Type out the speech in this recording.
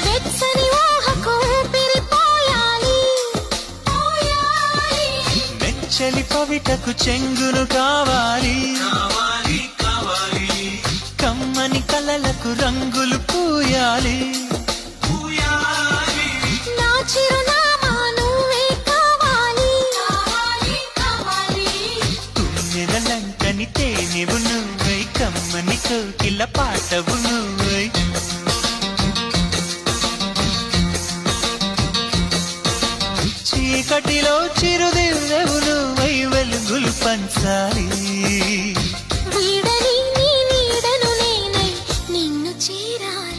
వెచ్చని ఊహకు ఊపిరిపోయాలి. మెచ్చలి పవిటకు చెంగును కావాలి. కమ్మని కలలకు రంగులు పూయాలి. నా చిరునామా నువ్వే కావాలి. తుమ్మెదలంకని తేనెవు నువ్వై, కమ్మని కోకిల పాటవు నువ్వై. చీకటిలో చిరుదివ్వెవు నువ్వై, వెలుగులు పంచాలి. వీడని నీ నీడను నేనై నిన్ను చేరాలి.